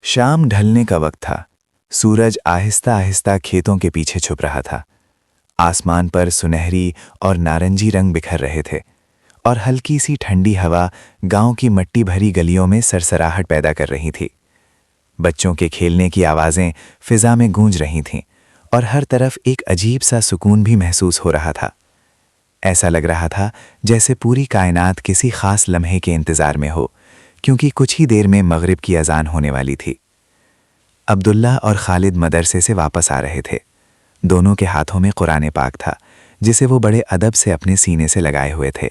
शाम ढलने का वक्त था। सूरज आहिस्ता आहिस्ता खेतों के पीछे छुप रहा था। आसमान पर सुनहरी और नारंगी रंग बिखर रहे थे और हल्की सी ठंडी हवा गांव की मट्टी भरी गलियों में सरसराहट पैदा कर रही थी। बच्चों के खेलने की आवाज़ें फिजा में गूंज रही थीं और हर तरफ एक अजीब सा सुकून भी महसूस हो रहा था। ऐसा लग रहा था जैसे पूरी कायनात किसी खास लम्हे के इंतज़ार में हो, क्योंकि कुछ ही देर में मगरिब की अजान होने वाली थी। अब्दुल्ला और खालिद मदरसे से वापस आ रहे थे। दोनों के हाथों में कुरान पाक था, जिसे वो बड़े अदब से अपने सीने से लगाए हुए थे।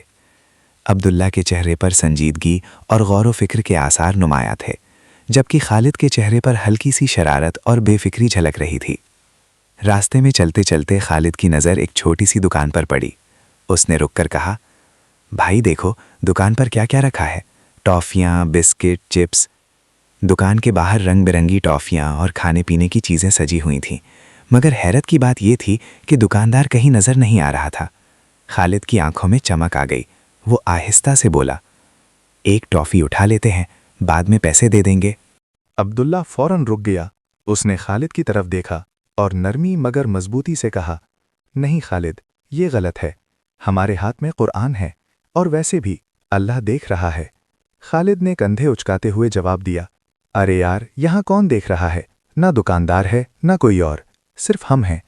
अब्दुल्ला के चेहरे पर संजीदगी और गौर व फिक्र के आसार नुमाया थे, जबकि खालिद के चेहरे पर हल्की सी शरारत और बेफिक्री झलक रही थी। रास्ते में चलते चलते खालिद की नज़र एक छोटी सी दुकान पर पड़ी। उसने रुककर कहा, भाई देखो, दुकान पर क्या क्या रखा है? टॉफ़ियाँ, बिस्किट, चिप्स। दुकान के बाहर रंग बिरंगी टॉफ़ियाँ और खाने पीने की चीज़ें सजी हुई थीं, मगर हैरत की बात यह थी कि दुकानदार कहीं नज़र नहीं आ रहा था। खालिद की आंखों में चमक आ गई। वो आहिस्ता से बोला, एक टॉफ़ी उठा लेते हैं, बाद में पैसे दे देंगे। अब्दुल्ला फौरन रुक गया। उसने खालिद की तरफ देखा और नरमी मगर मजबूती से कहा, नहीं खालिद, ये गलत है। हमारे हाथ में कुरान है और वैसे भी अल्लाह देख रहा है। खालिद ने कंधे उचकाते हुए जवाब दिया, अरे यार, यहाँ कौन देख रहा है? ना दुकानदार है ना कोई और, सिर्फ हम हैं।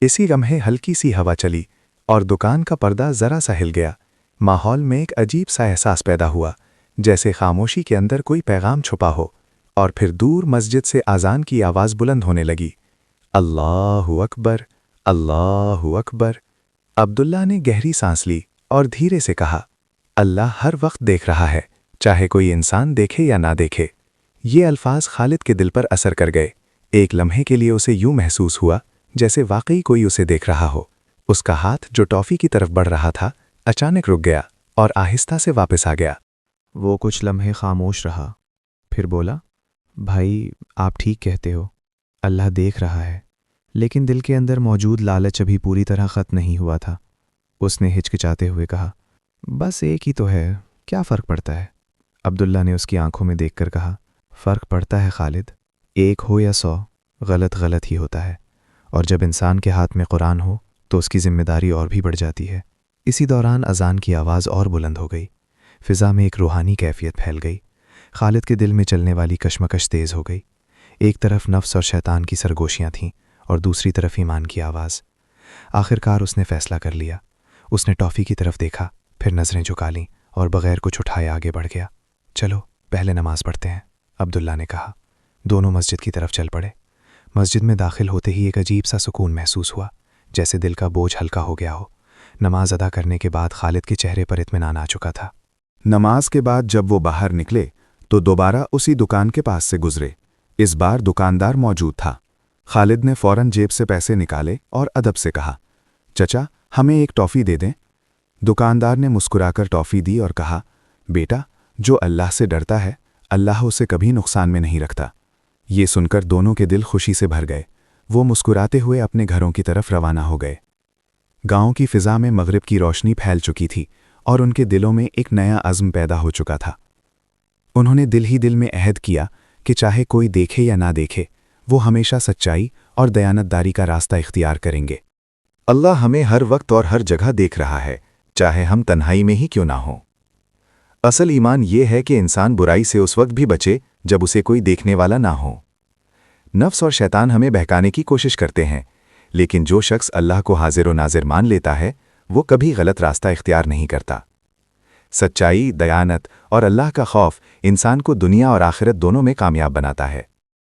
इसी लम्हे हल्की सी हवा चली और दुकान का पर्दा जरा सा हिल गया। माहौल में एक अजीब सा एहसास पैदा हुआ, जैसे खामोशी के अंदर कोई पैगाम छुपा हो। और फिर दूर मस्जिद से आज़ान की आवाज़ बुलंद होने लगी, अल्लाहु अकबर, अल्लाहु अकबर। अब्दुल्ला ने गहरी सांस ली और धीरे से कहा, अल्लाह हर वक्त देख रहा है, चाहे कोई इंसान देखे या ना देखे। ये अल्फाज खालिद के दिल पर असर कर गए। एक लम्हे के लिए उसे यूं महसूस हुआ जैसे वाकई कोई उसे देख रहा हो। उसका हाथ जो टॉफ़ी की तरफ बढ़ रहा था, अचानक रुक गया और आहिस्ता से वापस आ गया। वो कुछ लम्हे खामोश रहा, फिर बोला, भाई आप ठीक कहते हो, अल्लाह देख रहा है, लेकिन दिल के अंदर मौजूद लालच अभी पूरी तरह ख़त्म नहीं हुआ था। उसने हिचकिचाते हुए कहा, बस एक ही तो है, क्या फ़र्क पड़ता है? अब्दुल्ला ने उसकी आंखों में देखकर कहा, फ़र्क पड़ता है खालिद, एक हो या 100, गलत गलत ही होता है। और जब इंसान के हाथ में कुरान हो तो उसकी ज़िम्मेदारी और भी बढ़ जाती है। इसी दौरान अजान की आवाज़ और बुलंद हो गई। फ़िज़ा में एक रूहानी कैफियत फैल गई। खालिद के दिल में चलने वाली कशमकश तेज़ हो गई। एक तरफ नफ्स और शैतान की सरगोशियाँ थीं और दूसरी तरफ ईमान की आवाज़। आखिरकार उसने फ़ैसला कर लिया। उसने टॉफ़ी की तरफ देखा, फिर नज़रें झुका लीं और बग़ैर कुछ उठाए आगे बढ़ गया। चलो पहले नमाज़ पढ़ते हैं, अब्दुल्ला ने कहा। दोनों मस्जिद की तरफ चल पड़े। मस्जिद में दाखिल होते ही एक अजीब सा सुकून महसूस हुआ, जैसे दिल का बोझ हल्का हो गया हो। नमाज अदा करने के बाद खालिद के चेहरे पर इत्मीनान आ चुका था। नमाज के बाद जब वो बाहर निकले तो दोबारा उसी दुकान के पास से गुजरे। इस बार दुकानदार मौजूद था। खालिद ने फौरन जेब से पैसे निकाले और अदब से कहा, चचा, हमें एक टॉफ़ी दे दें। दुकानदार ने मुस्कुराकर टॉफ़ी दी और कहा, बेटा, जो अल्लाह से डरता है, अल्लाह उसे कभी नुकसान में नहीं रखता। ये सुनकर दोनों के दिल खुशी से भर गए। वो मुस्कुराते हुए अपने घरों की तरफ रवाना हो गए। गांव की फ़िज़ा में मगरिब की रोशनी फैल चुकी थी और उनके दिलों में एक नया अज़्म पैदा हो चुका था। उन्होंने दिल ही दिल में अहद किया कि चाहे कोई देखे या ना देखे, वो हमेशा सच्चाई और दयानतदारी का रास्ता इख्तियार करेंगे। अल्लाह हमें हर वक्त और हर जगह देख रहा है, चाहे हम तन्हाई में ही क्यों ना हों। असल ईमान ये है कि इंसान बुराई से उस वक्त भी बचे जब उसे कोई देखने वाला ना हो। नफ्स और शैतान हमें बहकाने की कोशिश करते हैं, लेकिन जो शख्स अल्लाह को हाजिर व नाजिर मान लेता है, वो कभी गलत रास्ता इख्तियार नहीं करता। सच्चाई, दयानत और अल्लाह का खौफ इंसान को दुनिया और आखिरत दोनों में कामयाब बनाता है।